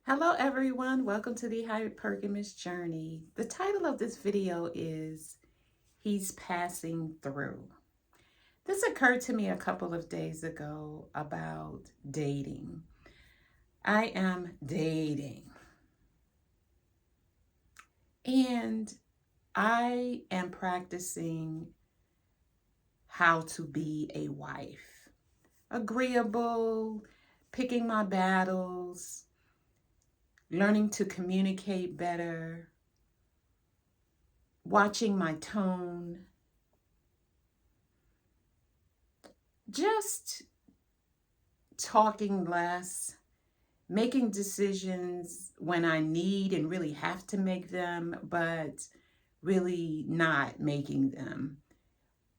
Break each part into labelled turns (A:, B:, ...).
A: Hello everyone, welcome to the Hypergamous Journey. The title of this video is He's Passing Through. This occurred to me a couple of days ago about dating. I am dating and I am practicing how to be a wife. Agreeable, picking my battles, learning to communicate better, watching my tone, just talking less, making decisions when I need and really have to make them, but really not making them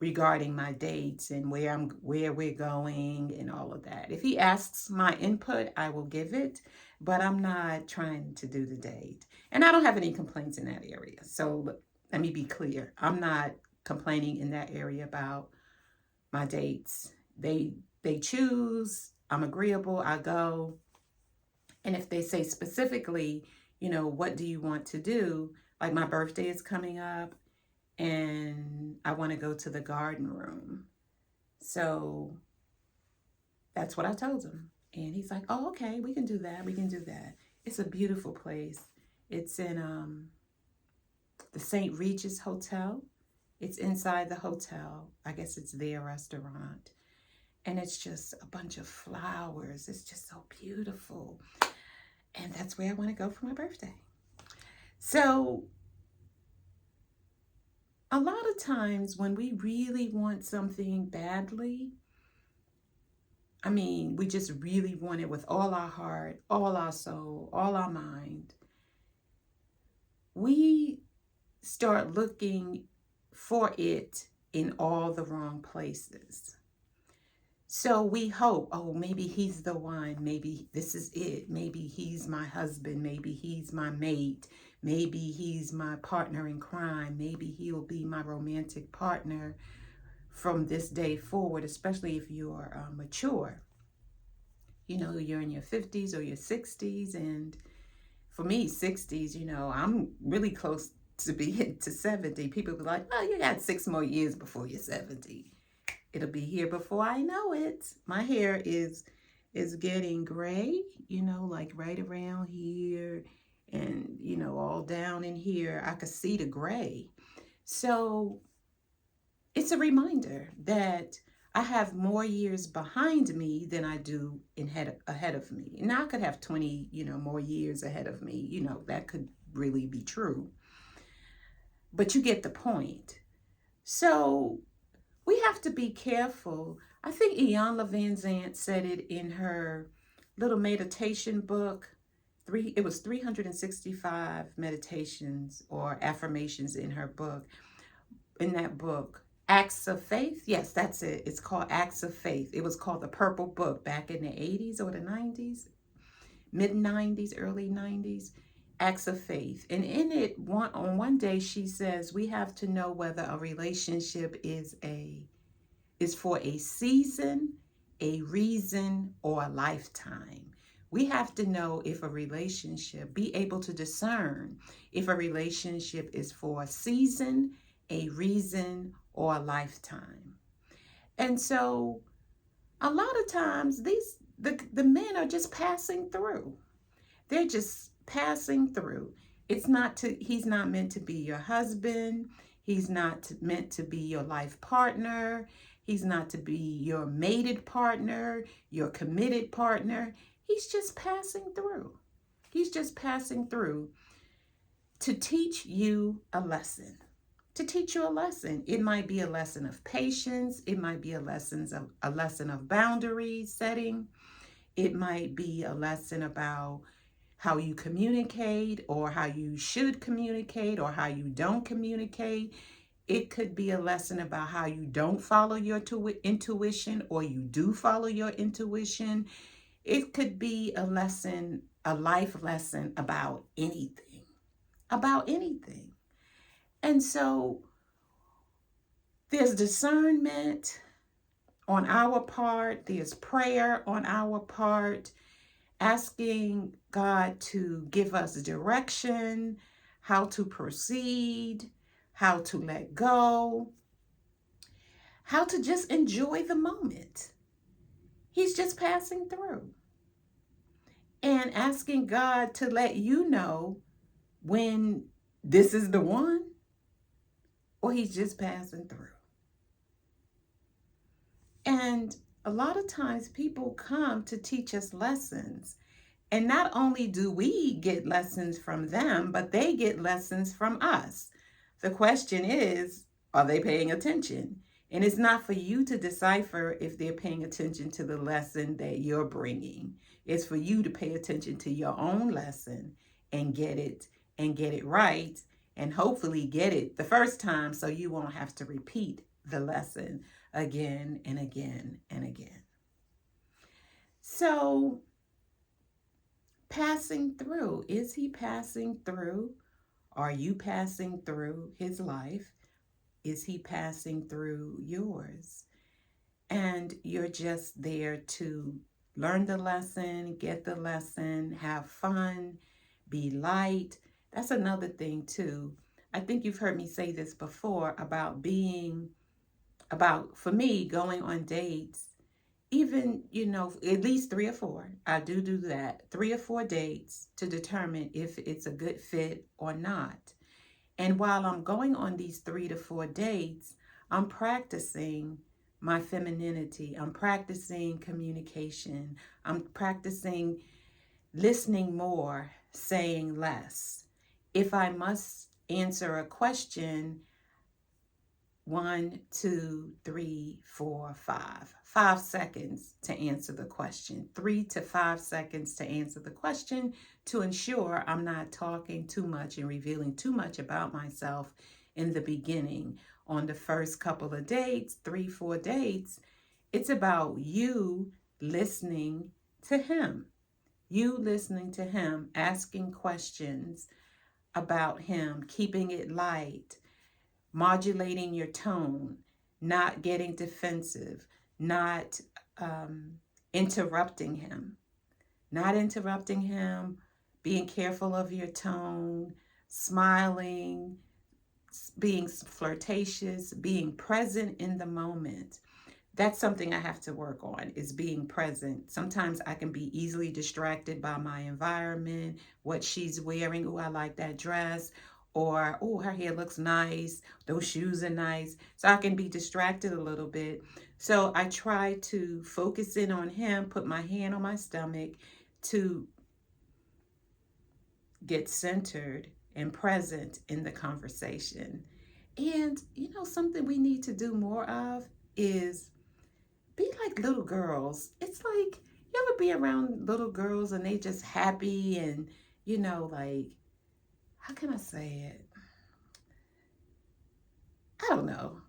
A: regarding my dates and where we're going and all of that. If he asks my input, I will give it, but I'm not trying to do the date. And I don't have any complaints in that area. So let me be clear. I'm not complaining in that area about my dates. They choose, I'm agreeable, I go. And if they say specifically, what do you want to do? Like my birthday is coming up and I want to go to the garden room. So that's what I told him. And he's like, oh, okay, we can do that. We can do that. It's a beautiful place. It's in the St. Regis Hotel. It's inside the hotel. I guess it's their restaurant. And it's just a bunch of flowers. It's just so beautiful. And that's where I want to go for my birthday. So a lot of times when we really want something badly, we just really want it with all our heart, all our soul, all our mind, we start looking for it in all the wrong places. So we hope, oh, maybe he's the one. Maybe this is it. Maybe he's my husband. Maybe he's my mate. Maybe he's my partner in crime. Maybe he'll be my romantic partner from this day forward, especially if you're mature. You're in your 50s or your 60s. And for me, 60s, I'm really close to being to 70. People be like, oh, you got 6 more years before you're 70. It'll be here before I know it. My hair is getting gray, like right around here and, all down in here. I could see the gray. So it's a reminder that I have more years behind me than I do ahead of me. Now I could have 20, more years ahead of me. That could really be true. But you get the point. So we have to be careful. I think Iyanla Vanzant said it in her little meditation book. It was 365 meditations or affirmations in her book. In that book, Acts of Faith. Yes, that's it. It's called Acts of Faith. It was called the Purple Book back in the 80s or the 90s, mid 90s, early 90s. Acts of Faith. And in it, on one day, she says, we have to know whether a relationship is for a season, a reason, or a lifetime. We have to know if a relationship, be able to discern if a relationship is for a season, a reason, or a lifetime. And so a lot of times the men are just passing through. They're just passing through. He's not meant to be your husband. He's not meant to be your life partner. He's not to be your mated partner, your committed partner. He's just passing through. He's just passing through to teach you a lesson. To teach you a lesson. It might be a lesson of patience. It might be a lesson of boundary setting. It might be a lesson about how you communicate or how you should communicate or how you don't communicate. It could be a lesson about how you don't follow your intuition or you do follow your intuition. It could be a lesson, a life lesson about anything, And so there's discernment on our part, there's prayer on our part, asking God to give us direction, how to proceed, how to let go, how to just enjoy the moment. He's just passing through. And asking God to let you know when this is the one or he's just passing through. And a lot of times people come to teach us lessons. And not only do we get lessons from them, but they get lessons from us. The question is, are they paying attention? And it's not for you to decipher if they're paying attention to the lesson that you're bringing. It's for you to pay attention to your own lesson and get it right, and hopefully get it the first time so you won't have to repeat the lesson again and again and again. So, passing through. Is he passing through? Are you passing through his life? Is he passing through yours? And you're just there to learn the lesson, get the lesson, have fun, be light. That's another thing too. I think you've heard me say this before about for me, going on dates, even, at least 3 or 4. I do that. 3 or 4 dates to determine if it's a good fit or not. And while I'm going on these 3 to 4 dates, I'm practicing my femininity. I'm practicing communication. I'm practicing listening more, saying less. If I must answer a question, 1, 2, 3, 4, 5. 5 seconds to answer the question. 3 to 5 seconds to answer the question, to ensure I'm not talking too much and revealing too much about myself in the beginning. On the first couple of dates, 3, 4 dates, it's about you listening to him. You listening to him, asking questions about him, keeping it light, modulating your tone, not getting defensive, not interrupting him, being careful of your tone, smiling, being flirtatious, being present in the moment. That's something I have to work on, is being present. Sometimes I can be easily distracted by my environment, what she's wearing. Oh, I like that dress. Or, oh, her hair looks nice. Those shoes are nice. So I can be distracted a little bit. So I try to focus in on him, put my hand on my stomach to get centered and present in the conversation. And, something we need to do more of is be like little girls. It's like, you ever be around little girls and they just happy and, like, how can I say it? I don't know.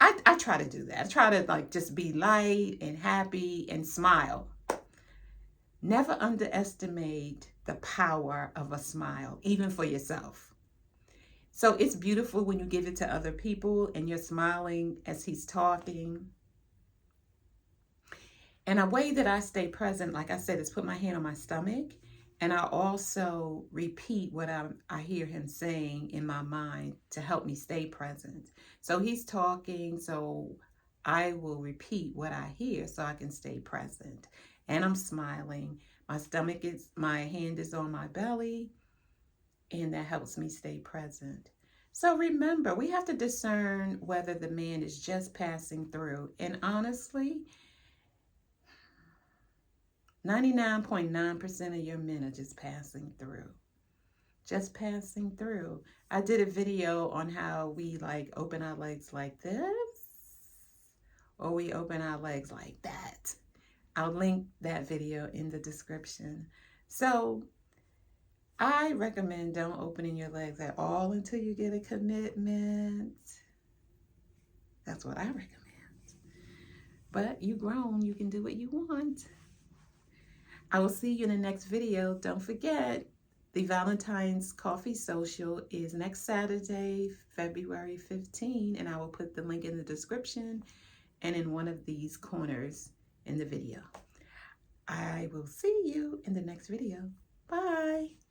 A: I try to do that. I try to just be light and happy and smile. Never underestimate the power of a smile, even for yourself. So it's beautiful when you give it to other people and you're smiling as he's talking. And a way that I stay present, like I said, is put my hand on my stomach. And I also repeat what I hear him saying in my mind to help me stay present. So he's talking, so I will repeat what I hear so I can stay present. And I'm smiling. My hand is on my belly, and that helps me stay present. So remember, we have to discern whether the man is just passing through. And honestly, 99.9% of your men are just passing through. Just passing through. I did a video on how we open our legs like this, or we open our legs like that. I'll link that video in the description. So I recommend don't opening your legs at all until you get a commitment. That's what I recommend. But you grown, you can do what you want. I will see you in the next video. Don't forget, the Valentine's Coffee Social is next Saturday, February 15, and I will put the link in the description and in one of these corners in the video. I will see you in the next video. Bye.